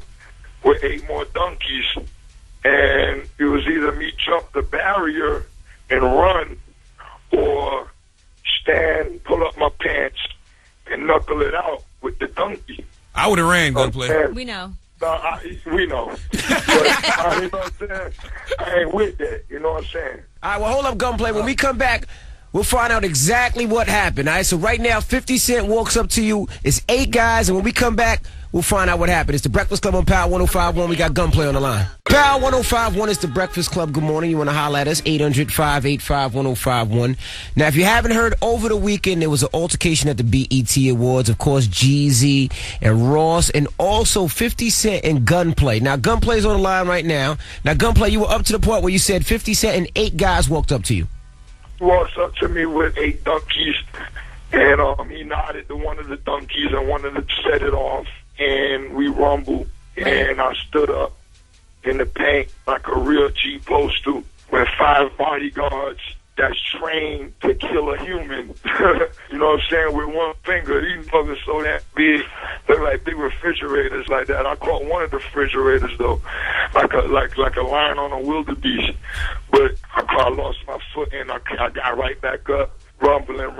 8 more donkeys, and it was either me jump the barrier and run, or stand, pull up my pants, and knuckle it out with the donkey. I would have ran, Gunplay. We know. We know. But, you know what I'm saying? I ain't with that. You know what I'm saying? All right, well, hold up, Gunplay. When we come back, we'll find out exactly what happened. All right, so right now, 50 Cent walks up to you. It's 8 guys, and when we come back, we'll find out what happened. It's the Breakfast Club on Power 105.1. We got Gunplay on the line. Power 105.1 is the Breakfast Club. Good morning. You want to holler at us? 800-585-1051. Now, if you haven't heard, over the weekend, there was an altercation at the BET Awards. Of course, Jeezy and Ross, and also 50 Cent and Gunplay. Now, Gunplay's on the line right now. Now, Gunplay, you were up to the point where you said 50 Cent and 8 guys walked up to you. Walks up to me with 8 donkeys, and he nodded to one of the donkeys and wanted to set it off, and we rumbled, and I stood up in the paint like a real G post to, with 5 bodyguards that's trained to kill a human. You know what I'm saying? With one finger. These fuckers so that big, they're like big refrigerators like that. I caught one of the refrigerators though, like a lion on a wildebeest. But I lost my foot and I got right back up, rumbling,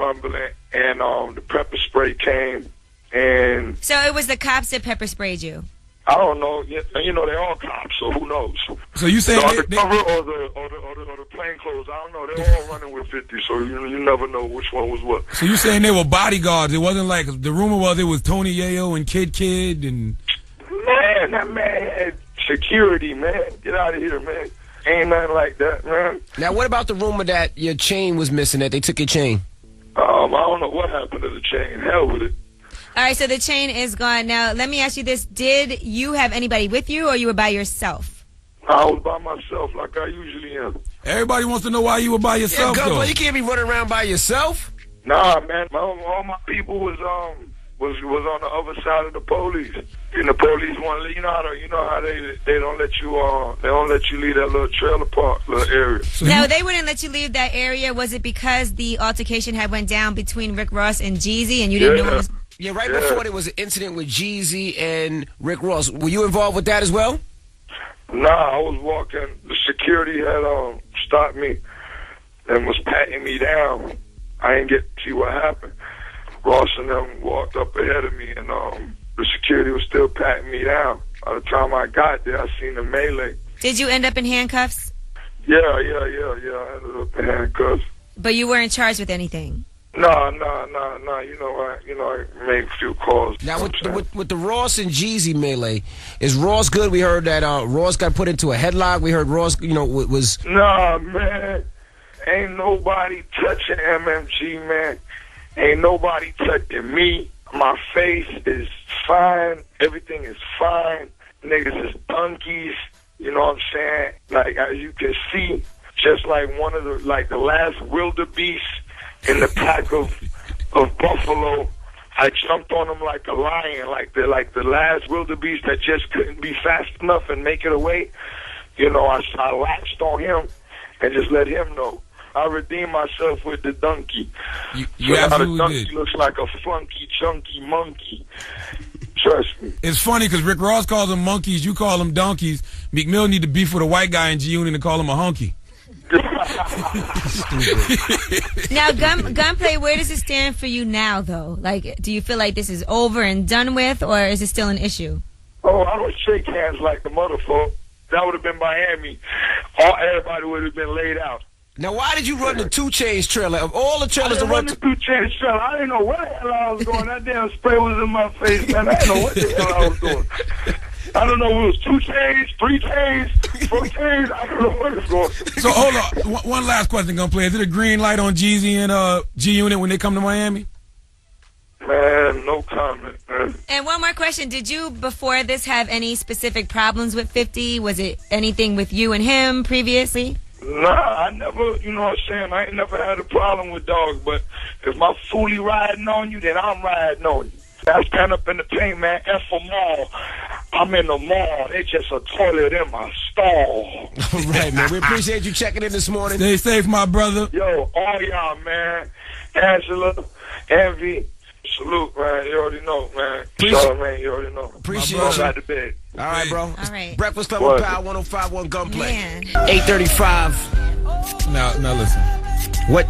and the pepper spray came. And so it was the cops that pepper sprayed you. I don't know. You know, they're all cops, so who knows? So you saying the cover or the plain clothes? I don't know. They're all running with 50, so you never know which one was what. So you saying they were bodyguards? It wasn't like the rumor was it was Tony Yayo and Kid and. Man, that man had security. Man, get out of here, man. Ain't nothing like that, man. Now, what about the rumor that your chain was missing? That they took your chain? I don't know what happened to the chain. Hell with it. All right, so the chain is gone. Now, let me ask you this. Did you have anybody with you, or you were by yourself? I was by myself like I usually am. Everybody wants to know why you were by yourself, though. You can't be running around by yourself. Nah, man. All my people was on the other side of the police. And the police want to, you know how they don't let you leave that little trailer park little area. No, they wouldn't let you leave that area. Was it because the altercation had went down between Rick Ross and Jeezy, and you didn't know what was? Yeah, before there was an incident with Jeezy and Rick Ross. Were you involved with that as well? Nah, I was walking. The security had stopped me and was patting me down. I didn't get to see what happened. Ross and them walked up ahead of me, and the security was still patting me down. By the time I got there, I seen the melee. Did you end up in handcuffs? Yeah. I ended up in handcuffs. But you weren't charged with anything? No. You know, I made a few calls. Now, with the Ross and Jeezy melee, is Ross good? We heard that Ross got put into a headlock. We heard Ross, was... Nah, man. Ain't nobody touching MMG, man. Ain't nobody touching me. My face is fine. Everything is fine. Niggas is donkeys. You know what I'm saying? Like, as you can see, just like one of the last wildebeest in the pack of buffalo, I jumped on him like a lion, like the last wildebeest that just couldn't be fast enough and make it away. You know, I latched on him and just let him know. I redeemed myself with the donkey. You so absolutely now the donkey did. looks like a funky, chunky monkey. Trust me. It's funny because Rick Ross calls them monkeys, you call them donkeys. Meek Mill need to beef with a white guy in G-Unit and call him a hunky. Now, Gunplay, where does it stand for you now, though? Like, do you feel like this is over and done with, or is it still an issue? Oh, I don't shake hands like the motherfucker. That would have been Miami. Everybody would have been laid out. Now, why did you run the 2 Chainz trailer? Of all the trailers to run the 2 Chainz trailer, I didn't know where the hell I was going. That damn spray was in my face, man. I didn't know what the hell I was doing. I don't know if it was 2 Chainz, 3 Chainz, 4 Chainz. I don't know where it was going. So, hold on. One last question, Gunplay. Is it a green light on Jeezy and G-Unit when they come to Miami? Man, no comment, man. And one more question. Did you, before this, have any specific problems with 50? Was it anything with you and him previously? Nah, I never, you know what I'm saying? I ain't never had a problem with dogs, but if my foolie riding on you, then I'm riding on you. I stand up in the paint, man. F a mall. I'm in the mall. They just a toilet in my stall. All right, man. We appreciate you checking in this morning. Stay safe, my brother. Yo, all y'all, man. Angela, Envy, salute, man. You already know, man. Charlamagne, you already know. Appreciate you. you. Back to bed. All right, bro. All right. Breakfast Club on Power 105.1 Gunplay. Man. 8:35. Now listen. What?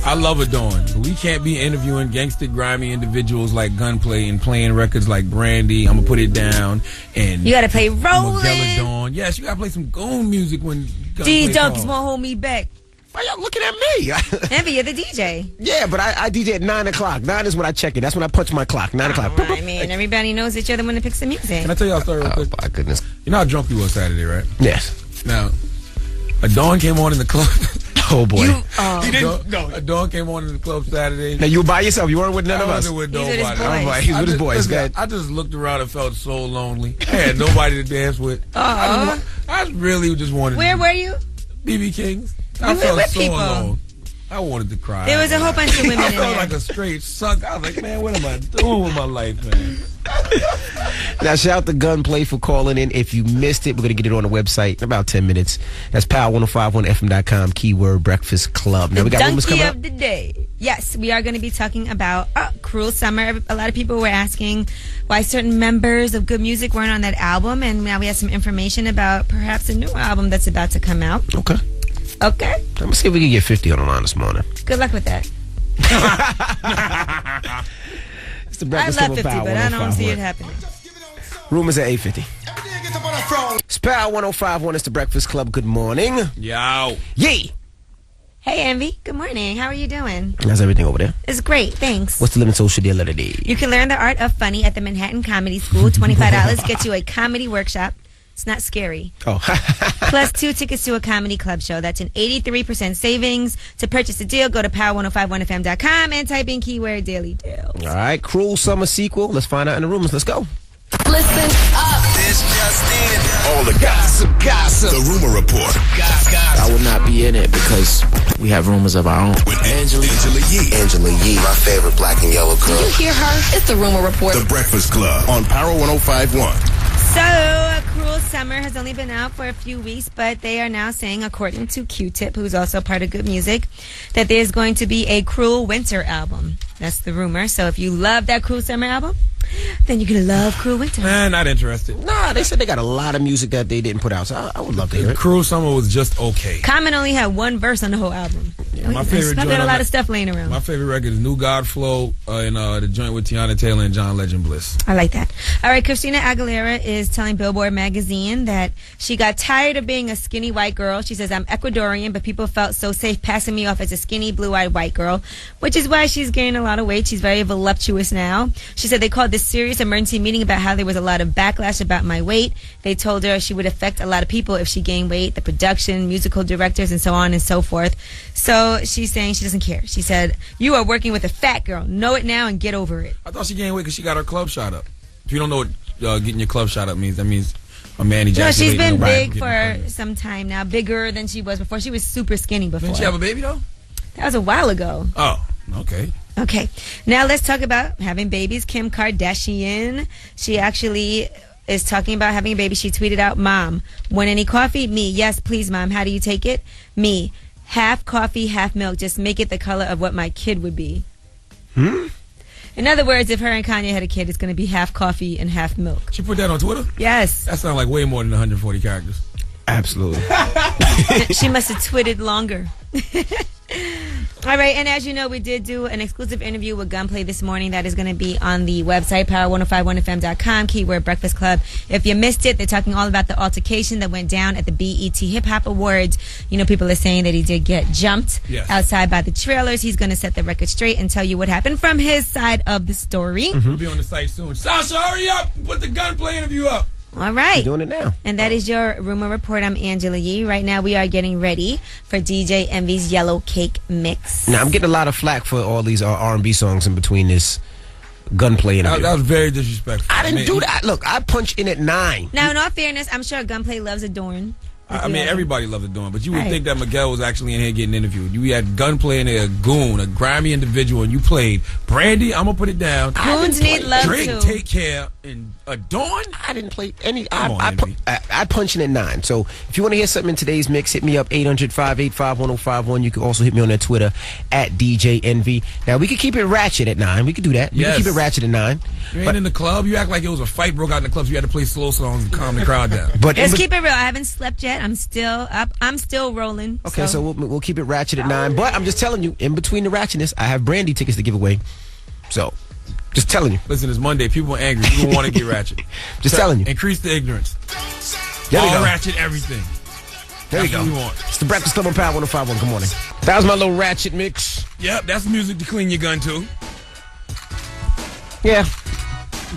I love Adorn. We can't be interviewing gangster, grimy individuals like Gunplay and playing records like Brandy. I'm gonna put it down. And You gotta play Rollin'. Miguel Adorn. Yes, you gotta play some goon music when D Gunplay Dunks calls. won't hold me back. Why y'all looking at me? Envy, you're the DJ. Yeah, but I DJ at 9 o'clock. 9 is when I check it. That's when I punch my clock. 9 o'clock. I mean, everybody knows that you're the one that picks the music. Can I tell y'all a story real quick? Oh, my goodness. You know how drunk we were Saturday, right? Yes. Now, Adorn came on in the club. Oh, boy. He didn't. No. Adorn came on in the club Saturday. Now, you were by yourself. You weren't with none of us. I wasn't with He's with his nobody. boys. All right, he's with his boys. Listen, Go ahead. I just looked around and felt so lonely. I had nobody to dance with. I really just wanted Where to were you? BB King's. You I were felt with so people. alone. I wanted to cry. There was a whole bunch of women I in felt there. like a straight suck. I was like, man, what am I doing with my life, man? Now, shout out to Gunplay for calling in. If you missed it, we're going to get it on the website in about 10 minutes. That's power1051fm.com, keyword Breakfast Club. Now, we got rumors Donkey coming up. of the day. Yes, we are going to be talking about Cruel Summer. A lot of people were asking why certain members of Good Music weren't on that album, and now we have some information about perhaps a new album that's about to come out. Okay. Okay. I'm going to see if we can get 50 on the line this morning. Good luck with that. It's the I Breakfast love Club 50, on Power but I don't see it 105.1. happening. Rumors at 8:50. It's Power 105.1. It's the Breakfast Club. Good morning. Yow. Yee. Hey, Envy. Good morning. How are you doing? How's everything over there? It's great. Thanks. What's the living social deal of the day? You can learn the art of funny at the Manhattan Comedy School. $25 gets you a comedy workshop. It's not scary. Oh. Plus 2 tickets to a comedy club show. That's an 83% savings. To purchase the deal, go to power1051fm.com and type in keyword daily deal. All right. Cruel Summer sequel. Let's find out in the rumors. Let's go. Listen up. This just in. All the gossip. The rumor report. I will not be in it because we have rumors of our own. With Angela Yee. Angela Yee, my favorite black and yellow Did girl. you hear her? It's the Rumor Report. The Breakfast Club on Power 105.1. So, Cruel Summer has only been out for a few weeks, but they are now saying, according to Q-Tip, who's also part of Good Music, that there's going to be a Cruel Winter album. That's the rumor. So if you love that Cruel Summer album, then you're going to love Cruel Winter. Man, not interested. Nah, they said they got a lot of music that they didn't put out, so I would love to hear it. Cruel Summer was just okay. Common only had one verse on the whole album. Yeah, My favorite I've joint got a on lot that- of stuff laying around. My favorite record is New God Flow and the joint with Tiana Taylor and John Legend Bliss. I like that. All right, Christina Aguilera is telling Billboard magazine that she got tired of being a skinny white girl. She says, I'm Ecuadorian, but people felt so safe passing me off as a skinny, blue-eyed white girl, which is why she's gained a lot of weight. She's very voluptuous now. She said they called this serious emergency meeting about how there was a lot of backlash about my weight. They told her she would affect a lot of people if she gained weight, the production, musical directors, and so on and so forth. So she's saying she doesn't care. She said, you are working with a fat girl. Know it now and get over it. I thought she gained weight because she got her club shot up. If you don't know what getting your club shot up means, that means a man No, ejaculating. she's been on right, big getting for pregnant. some time now, bigger than she was before. She was super skinny before. Didn't she have a baby though? That was a while ago. Oh, okay. Okay, now let's talk about having babies. Kim Kardashian, she actually is talking about having a baby. She tweeted out, Mom, want any coffee? Me, yes, please, Mom. How do you take it? Me, half coffee, half milk. Just make it the color of what my kid would be. In other words, if her and Kanye had a kid, it's going to be half coffee and half milk. She put that on Twitter? Yes. That sounds like way more than 140 characters. Absolutely. She must have twitted longer. All right, and as you know, we did do an exclusive interview with Gunplay this morning. That is going to be on the website, power1051fm.com, keyword Breakfast Club. If you missed it, they're talking all about the altercation that went down at the BET Hip Hop Awards. You know, people are saying that he did get jumped outside by the trailers. He's going to set the record straight and tell you what happened from his side of the story. We'll be on the site soon. Sasha, hurry up! Put the Gunplay interview up. All right. We're doing it now. And that is your Rumor Report. I'm Angela Yee. Right now, we are getting ready for DJ Envy's Yellow Cake Mix. Now, I'm getting a lot of flack for all these R&B songs in between this Gunplay interview. That was very disrespectful. I didn't do that. Look, I punched in at 9. Now, in all fairness, I'm sure Gunplay loves Adorn. I mean, everybody loves it doing, but you would Right. think that Miguel was actually in here getting interviewed. You had Gunplay in there, a goon, a grimy individual, and you played Brandy. I'm gonna put it down. Goons need love Drake, too. Take Care, and Adorn. I didn't play any. Come on, I punched in at 9. So if you want to hear something in today's mix, hit me up 800-585-1051. You can also hit me on that Twitter at DJ Envy. Now we could keep it ratchet at 9. We could do that. We Yes. could keep it ratchet at 9. You ain't in the club. You act like it was a fight broke out in the club. So you had to play slow songs and calm the crowd down. But Let's keep it real. I haven't slept yet. I'm still up. I'm still rolling. Okay, so we'll keep it ratchet at 9. But I'm just telling you, in between the ratchetness, I have Brandy tickets to give away. So, just telling you. Listen, it's Monday. People are angry. People want to get ratchet. Just telling you. Increase the ignorance. There we All go. ratchet everything. There we That's go. what we want. It's the Breakfast Club on Power 105.1. Good morning. That was my little ratchet mix. Yep, that's music to clean your gun to. Yeah.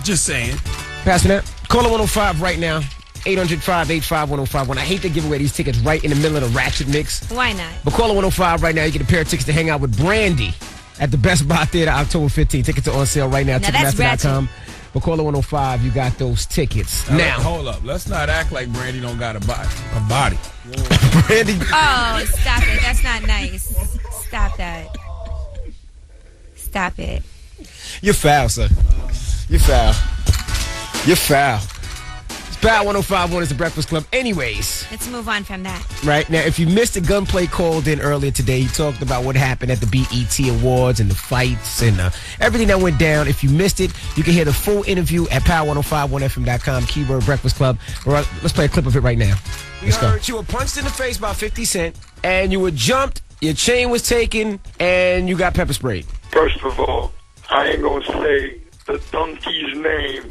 Just saying. Pass me that. Caller 105 right now. 800-585-1051. I hate to give away these tickets right in the middle of the ratchet mix. Why not? But caller 105 right now, you get a pair of tickets to hang out with Brandy at the Best Buy Theater October 15th. Tickets are on sale right now. Now that's Ticketmaster.com. But caller 105, you got those tickets. Now, hold up. Let's not act like Brandy don't got a body. Brandy. Oh, stop it. That's not nice. Stop that. Stop it. You're foul, sir. You're foul. You're foul. It's Power 105.1 is the Breakfast Club. Anyways, Let's move on from that. right now, if you missed the Gunplay called in earlier today, he talked about what happened at the BET Awards and the fights and everything that went down. If you missed it, you can hear the full interview at power1051fm.com, keyword Breakfast Club. All right, let's play a clip of it right now. Let's go. You were punched in the face by 50 Cent, and you were jumped, your chain was taken, and you got pepper sprayed. First of all, I ain't gonna say the donkey's name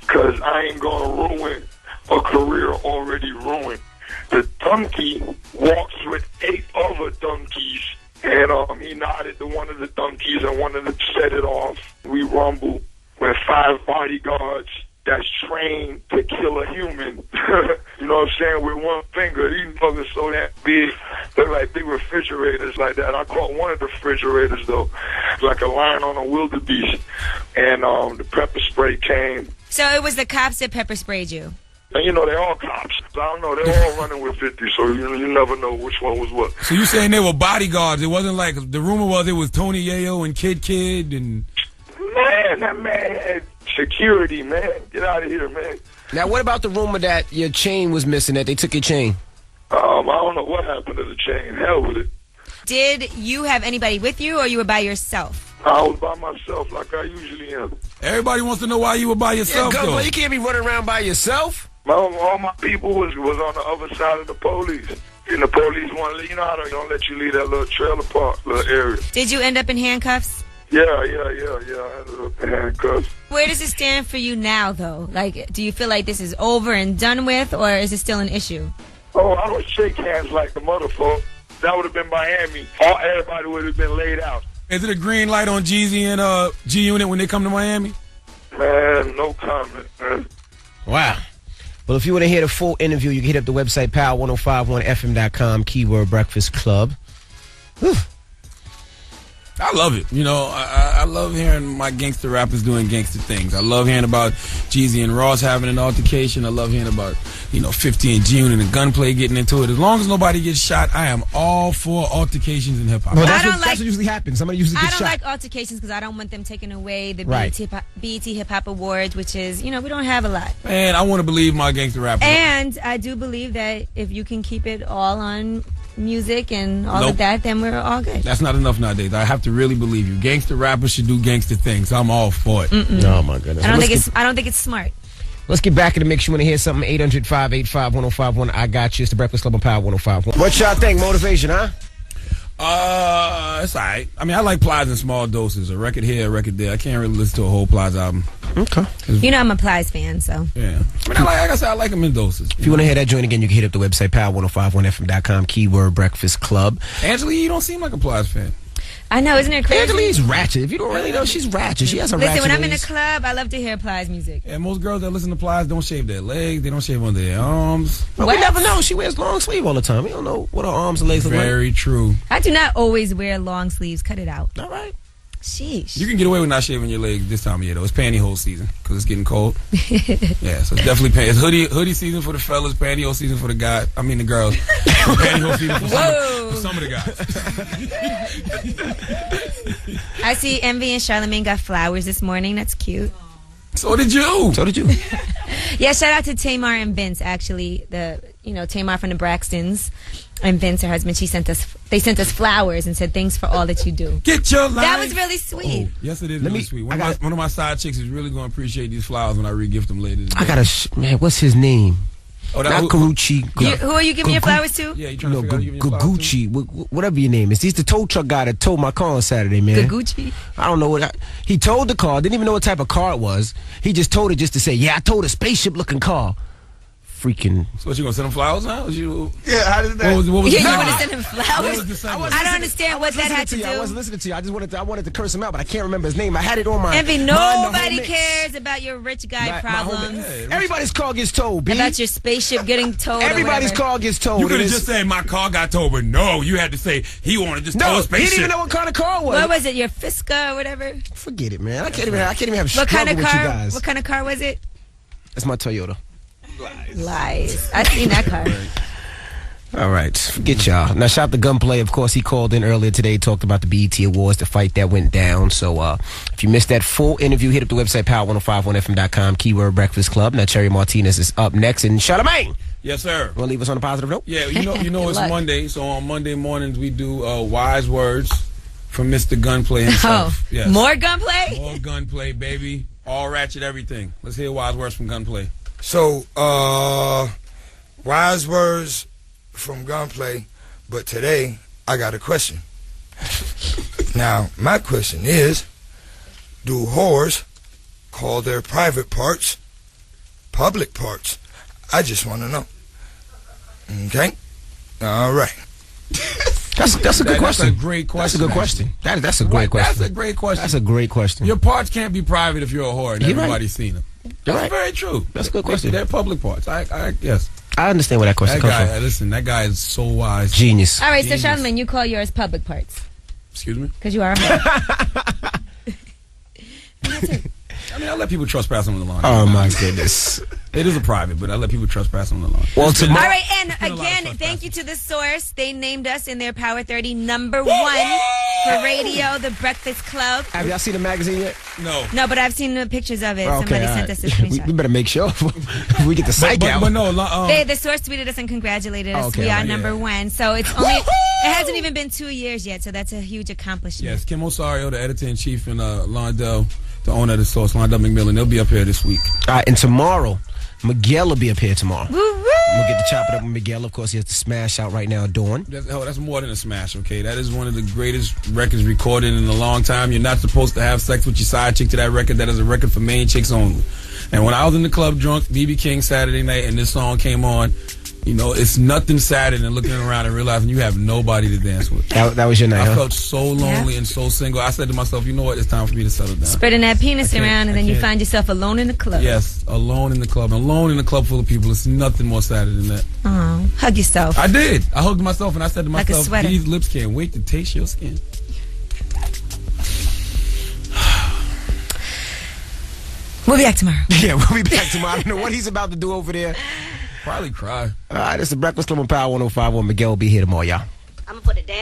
because I ain't gonna ruin a career already ruined. The donkey walks with 8 other donkeys, and he nodded to one of the donkeys, and one of them set it off. We rumble with 5 bodyguards that's trained to kill a human. You know what I'm saying? With one finger. These motherfuckers so that big. They're like big refrigerators like that. I caught one of the refrigerators, though. Like a lion on a wildebeest. And the pepper spray came. So it was the cops that pepper sprayed you. And, you know, they're all cops. I don't know. They're all running with 50, so you never know which one was what. So you saying they were bodyguards? It wasn't like the rumor was it was Tony Yayo and Kid and Man, that man had security, man. Get out of here, man. Now, what about the rumor that your chain was missing, that they took your chain? I don't know what happened to the chain. Hell with it. Did you have anybody with you, or you were by yourself? I was by myself like I usually am. Everybody wants to know why you were by yourself, Yeah, though. Gunplay, you can't be running around by yourself. All my people was on the other side of the police. And the police want to, you know how they don't let you leave that little trailer park, little area. Did you end up in handcuffs? Yeah. I ended up in handcuffs. Where does it stand for you now, though? Like, do you feel like this is over and done with, or is it still an issue? Oh, I don't shake hands like the motherfucker. That would have been Miami. Everybody would have been laid out. Is it a green light on Jeezy and G-Unit when they come to Miami? Man, no comment, man. Wow. Well, if you want to hear the full interview, you can hit up the website, power1051fm.com, keyword Breakfast Club. Whew. I love it. You know, I love hearing my gangster rappers doing gangster things. I love hearing about Jeezy and Ross having an altercation. I love hearing about, 50 and G-Unit and Gunplay getting into it. As long as nobody gets shot, I am all for altercations in hip-hop. Well, that's what usually happens. Somebody usually gets shot. I don't like altercations because I don't want them taking away the Right. BET Hip Hop Awards, which is, we don't have a lot. Man, I want to believe my gangster rappers. And I do believe that if you can keep it all on music and all of that, then we're all good. That's not enough nowadays. I have to really believe you. Gangster rappers should do gangster things. I'm all for it. Oh my goodness. I don't think it's smart. Let's get back in the mix. You want to hear something? 800-585-1051. I got you. It's the Breakfast Club on Power 105.1. What y'all think? Motivation, huh? It's all right. I mean, I like Plies in small doses. A record here, a record there. I can't really listen to a whole Plies album. Okay. I'm a Plies fan, so. Yeah. I mean, like I said, I like them in doses. If you want to hear that joint again, you can hit up the website, power1051fm.com, keyword Breakfast Club. Angela, you don't seem like a Plies fan. I know, isn't it crazy? Angela's ratchet. If you don't really know, she's ratchet. She has a ratchet. Listen, when I'm in the club, I love to hear Plies music. And most girls that listen to Plies don't shave their legs. They don't shave under their arms. But we never know. She wears long sleeve all the time. We don't know what her arms and legs look like. Very true. I do not always wear long sleeves. Cut it out. All right. Sheesh. You can get away with not shaving your legs this time of year, though. It's pantyhose season because it's getting cold. Yeah, so it's definitely it's hoodie season for the fellas, pantyhose season for the guys. I mean the girls. Pantyhose season for some of the guys. I see Envy and Charlamagne got flowers this morning. That's cute. So did you. Yeah, shout out to Tamar and Vince, actually. Tamar from the Braxtons and Vince, her husband, they sent us flowers and said thanks for all that you do. Get your life. That was really sweet. Oh, yes, it is really sweet. One of my side chicks is really going to appreciate these flowers when I re-gift them later today. Man, what's his name? Oh, not Karuchi. Who are you giving your flowers to? Yeah, you trying to figure out who you giving your flowers to? Gucci, whatever your name is. He's the tow truck guy that towed my car on Saturday, man. Gucci? I don't know what. He towed the car. Didn't even know what type of car it was. He just towed it just to say, yeah, I towed a spaceship-looking car. Freaking. So what, you gonna send him flowers now? Yeah, how did that? What was you want to send him flowers? I don't understand what that had to do. I wasn't listening to you. I wanted to curse him out, but I can't remember his name. I had it on my. Envy, nobody cares about your rich guy problems. Everybody's car gets towed, B. About your spaceship getting towed. Everybody's car gets towed. You could have just said my car got towed, but no, you had to say he wanted to tow a spaceship. He didn't even know what kind of car it was. What was it? Your Fisker or whatever? Forget it, man. I can't even have struggle with you guys. What kind of car was it? That's my Toyota. Lies. I seen that car. All right, forget y'all. Now, shout out to Gunplay. Of course, he called in earlier today, talked about the BET Awards, the fight that went down. So, if you missed that full interview, hit up the website, power1051fm.com, keyword Breakfast Club. Now, Cherry Martinez is up next. And Charlamagne. Yes, sir. Want to leave us on a positive note? Yeah, you know it's Monday. So, on Monday mornings, we do wise words from Mr. Gunplay himself. Oh, yes. More Gunplay? More Gunplay, baby. All ratchet, everything. Let's hear wise words from Gunplay. So, wise words from Gunplay, but today I got a question. Now, my question is, do whores call their private parts public parts? I just want to know. Okay? All right. That's a good question. That's a great question. That's a good question. That's a great question. That's a great question. That's a great question. Your parts can't be private if you're a whore and everybody's seen them. That's very true. That's a good question. They're public parts. Yes. I understand where that question comes from. Listen, that guy is so wise. Genius. All right, so Charlamagne, you call yours public parts. Excuse me? Because you are a whore. I mean, I let people trespass on the lawn. Oh, my goodness. It is a private, but I let people trespass on the lawn. Well, all right, and again, thank you to The Source. They named us in their Power 30 #1 for radio, The Breakfast Club. Have y'all seen the magazine yet? No. No, but I've seen the pictures of it. Okay, somebody sent us a screenshot. We better make sure we get the psych out. But no, The Source tweeted us and congratulated us. Okay, we are #1. So it's only, it hasn't even been 2 years yet, so that's a huge accomplishment. Yes, Kim Osario, the editor-in-chief, and Londell, the owner of The Source, Londell McMillan, they'll be up here this week. All right, and tomorrow, Miguel will be up here tomorrow. Woo-woo! We'll get to chop it up with Miguel. Of course, he has to smash out right now, Dawn. That's more than a smash, okay? That is one of the greatest records recorded in a long time. You're not supposed to have sex with your side chick to that record. That is a record for main chicks only. And when I was in the club drunk, BB King Saturday night, and this song came on, you know, it's nothing sadder than looking around and realizing you have nobody to dance with. That was your night, I huh? felt so lonely and so single. I said to myself, you know what? It's time for me to settle down. Spreading that penis around, and then you find yourself alone in the club. Yes, alone in the club. Alone in a club full of people. It's nothing more sadder than that. Oh, hug yourself. I did. I hugged myself, and I said to Like a myself, sweater. these lips can't wait to taste your skin. We'll be back tomorrow. Yeah, we'll be back tomorrow. I don't know what he's about to do over there. Probably cry. All right, it's the Breakfast Club on Power 105. Miguel will be here tomorrow, y'all. I'm going to put it down.